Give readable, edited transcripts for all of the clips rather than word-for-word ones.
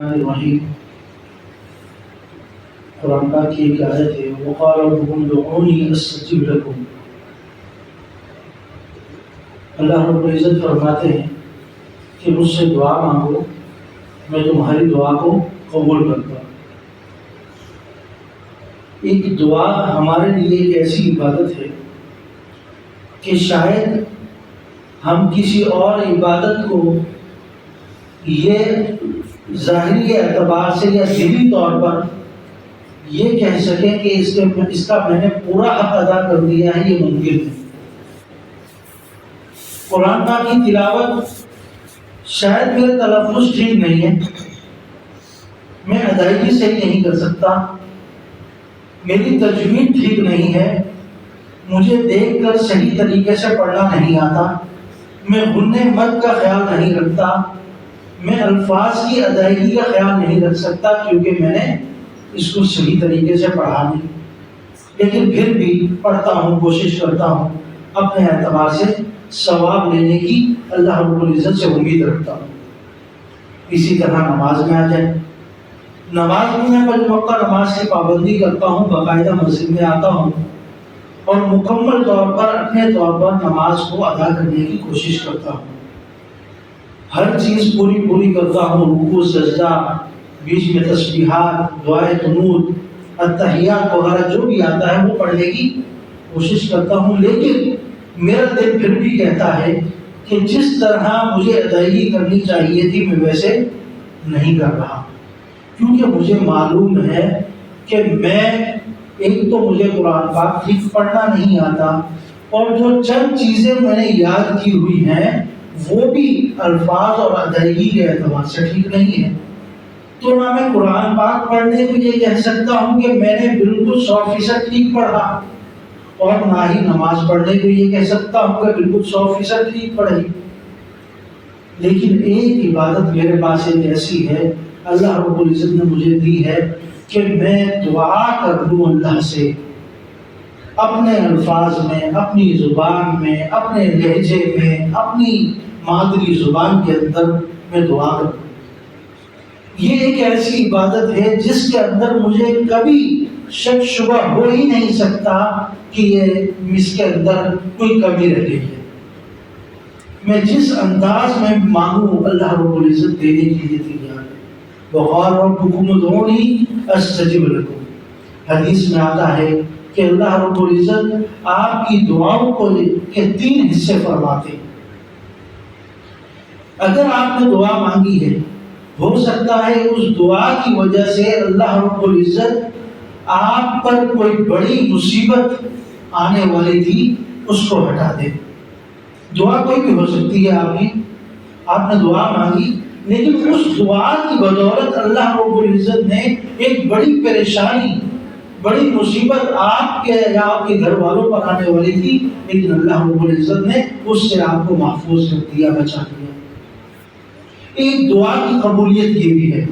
الرحیم قرآن پاک کی ایک آیت ہے وقال ربکم ادعونی استجب لکم۔ اللہ رب العزت فرماتے ہیں کہ مجھ سے دعا مانگو، میں تمہاری دعا کو قبول کرتا ہوں۔ ایک دعا ہمارے لیے ایک ایسی عبادت ہے کہ شاید ہم کسی اور عبادت کو یہ ظاہری اعتبار سے یا دلی طور پر یہ کہہ سکیں کہ اس کا میں نے پورا حق ادا کر دیا ہے، یہ ممکن ہے۔ قرآن پاک کی تلاوت شاید میرے تلفظ ٹھیک نہیں ہے، میں ادائیگی صحیح نہیں کر سکتا، میری تجوید ٹھیک نہیں ہے، مجھے دیکھ کر صحیح طریقے سے پڑھنا نہیں آتا، میں غنّ مد کا خیال نہیں رکھتا، میں الفاظ کی ادائیگی کا خیال نہیں رکھ سکتا کیونکہ میں نے اس کو صحیح طریقے سے پڑھا نہیں، لیکن پھر بھی پڑھتا ہوں، کوشش کرتا ہوں، اپنے اعتبار سے ثواب لینے کی اللہ رب العزت سے امید رکھتا ہوں۔ اسی طرح نماز میں آ جائے، نماز میں میں 5 وقت نماز کی پابندی کرتا ہوں، باقاعدہ مسجد میں آتا ہوں اور مکمل طور پر اپنے طور پر نماز کو ادا کرنے کی کوشش کرتا ہوں، ہر چیز پوری کرتا ہوں، رکوع سجدہ، بیچ میں تسبیحات، دعائے قنوت، التحیات وغیرہ جو بھی آتا ہے وہ پڑھنے کی کوشش کرتا ہوں، لیکن میرا دل پھر بھی کہتا ہے کہ جس طرح مجھے ادائیگی کرنی چاہیے تھی میں ویسے نہیں کر رہا، کیونکہ مجھے معلوم ہے کہ ایک تو مجھے قرآن پاک ٹھیک پڑھنا نہیں آتا، اور جو چند چیزیں میں نے یاد کی ہوئی ہیں وہ بھی الفاظ اور ادائیگی کے اعتبار سے ٹھیک نہیں ہے۔ تو نہ میں قرآن پاک پڑھنے کو یہ کہہ سکتا ہوں کہ میں نے بالکل 100% ٹھیک پڑھا، اور نہ ہی نماز پڑھنے کو یہ کہہ سکتا ہوں کہ بالکل 100% ٹھیک پڑھی۔ لیکن ایک عبادت میرے پاس ایک ایسی ہے اللہ رب العزت نے مجھے دی ہے کہ میں دعا کر لوں اللہ سے، اپنے الفاظ میں، اپنی زبان میں، اپنے لہجے میں، اپنی مادری زبان کے اندر میں دعا کروں۔ یہ ایک ایسی عبادت ہے جس کے اندر مجھے کبھی شک شبہ ہو ہی نہیں سکتا کہ اس کے اندر کوئی کمی رہ گئی ہے۔ میں جس انداز میں مانگوں اللہ رب العزت دینے کے لیے تیار ہے۔ وقال ربکم ادعونی استجب لکم، حدیث میں آتا ہے کہ اللہ رب العزت آپ کی دعاؤں کو کے 3 حصے فرماتے ہیں۔ اگر آپ نے دعا مانگی ہے، ہو سکتا ہے اس دعا کی وجہ سے اللہ رب العزت آپ پر کوئی بڑی مصیبت آنے والی تھی اس کو ہٹا دے۔ دعا کوئی بھی ہو سکتی ہے، آپ نے دعا مانگی، لیکن اس دعا کی بدولت اللہ رب العزت نے ایک بڑی پریشانی، بڑی مصیبت آپ کے یا آپ کے گھر والوں پر آنے والی تھی، لیکن اللہ رب العزت نے اس سے آپ کو محفوظ کر دیا، بچا دیا۔ ایک دعا کی قبولیت یہ بھی ہے،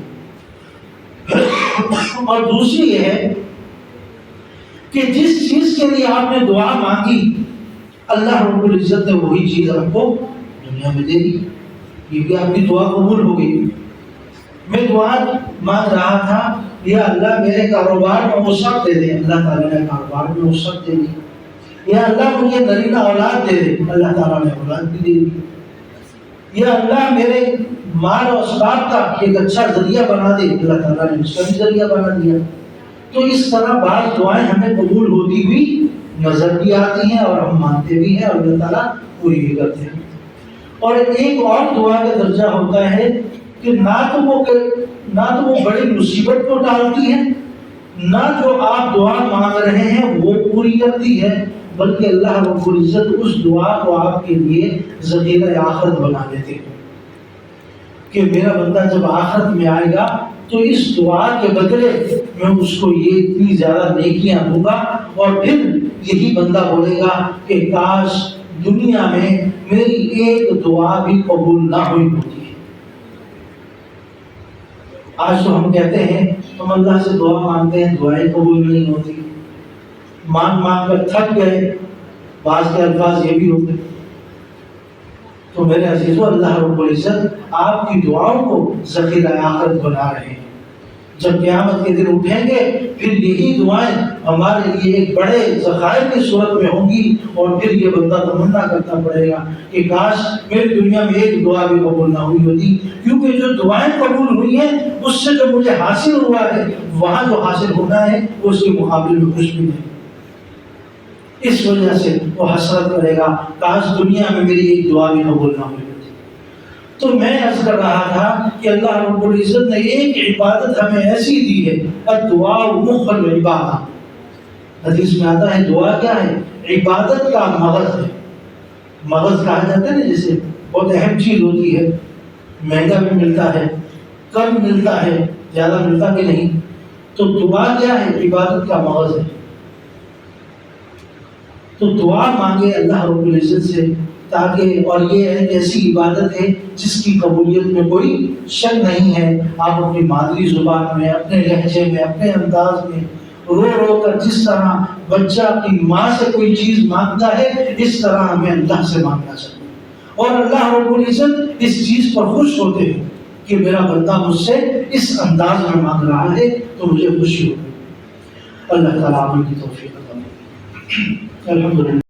اور دوسری یہ ہے کہ جس چیز کے لیے آپ نے دعا مانگی اللہ رب العزت نے وہی چیز آپ کو دنیا میں دے دی، یہ بھی آپ کی دعا قبول ہو گئی۔ میں دعا مانگ رہا تھا یا اللہ میرے کاروبار میں وسعت دے دے، اللہ تعالیٰ نے کاروبار میں وسعت دے دی، یا اللہ مجھے نرینہ اولاد دے دے، اللہ تعالیٰ نے اولاد بھی دے دی، یا اللہ میرے مال و اسباب کا ایک اچھا ذریعہ بنا دے، اللہ تعالیٰ نے اس کا بھی ذریعہ بنا دیا۔ تو اس طرح بعض دعائیں ہمیں قبول ہوتی ہوئی نظر بھی آتی ہیں اور ہم مانتے بھی ہیں اور اللہ تعالیٰ پوری بھی کرتے ہیں۔ اور ایک اور دعا کا درجہ ہوتا ہے کہ نہ تو وہ بڑی مصیبت کو ٹالتی ہے، نہ جو آپ دعا مانگ رہے ہیں وہ پوری کرتی ہے، بلکہ اللہ رب العزت اس دعا کو آپ کے لیے ذخیرہ آخرت بنا دیتے ہیں کہ میرا بندہ جب آخرت میں آئے گا تو اس دعا کے بدلے میں اس کو یہ اتنی زیادہ نیکیاں دوں گا، اور پھر یہی بندہ بولے گا کہ کاش دنیا میں میری ایک دعا بھی قبول نہ ہوئی ہوتی ہے۔ آج تو ہم کہتے ہیں ہم اللہ سے دعا مانگتے ہیں، دعائیں قبول نہیں ہوتی، مانگ کر تھک گئے، بعض کے الفاظ یہ بھی ہوتے تو میرے عزیزو، اللہ رب العزت آپ کی دعاؤں کو ذخیرہ آخرت بنا رہے ہیں۔ جب قیامت کے دن اٹھیں گے پھر یہی دعائیں ہمارے لیے ایک بڑے ذخائر کی صورت میں ہوں گی، اور پھر یہ بندہ تمنا کرنا پڑے گا کہ کاش میری دنیا میں ایک دعا بھی قبول نہ ہوئی ہوتی، کیونکہ جو دعائیں قبول ہوئی ہیں اس سے جو مجھے حاصل ہوا ہے، وہاں جو حاصل ہونا ہے اس کے مقابلے میں کچھ بھی نہیں۔ اس وجہ سے وہ حسرت کرے گا کاش دنیا میں میری ایک دعا بھی قبول نہ ہوئی ہوتی۔ تو میں عرض کر رہا تھا کہ اللہ رب العزت نے ایک عبادت ہمیں ایسی دی ہے، الدعاء مخ العبادہ۔ حدیث میں آتا ہے دعا کیا ہے؟ عبادت کا مغز ہے۔ مغز کہا جاتا ہے نا، جیسے بہت اہم چیز ہوتی ہے، مہنگا بھی ملتا ہے، کم ملتا ہے، زیادہ ملتا بھی نہیں۔ تو دعا کیا ہے؟ عبادت کا مغز ہے۔ تو دعا مانگے اللہ رب العزت سے، تاکہ، اور یہ ایک ایسی عبادت ہے جس کی قبولیت میں کوئی شک نہیں ہے۔ آپ اپنی مادری زبان میں، اپنے لہجے میں، اپنے انداز میں رو رو کر جس طرح بچہ اپنی ماں سے کوئی چیز مانگتا ہے، اس طرح ہمیں اللہ سے مانگنا چاہیے، اور اللہ رب العزت اس چیز پر خوش ہوتے ہیں کہ میرا بندہ مجھ سے اس انداز میں مانگ رہا ہے تو مجھے خوشی ہوگی۔ اللہ تعالیٰ عمل کی توفیق عطا فرمائے۔ الحمدللہ۔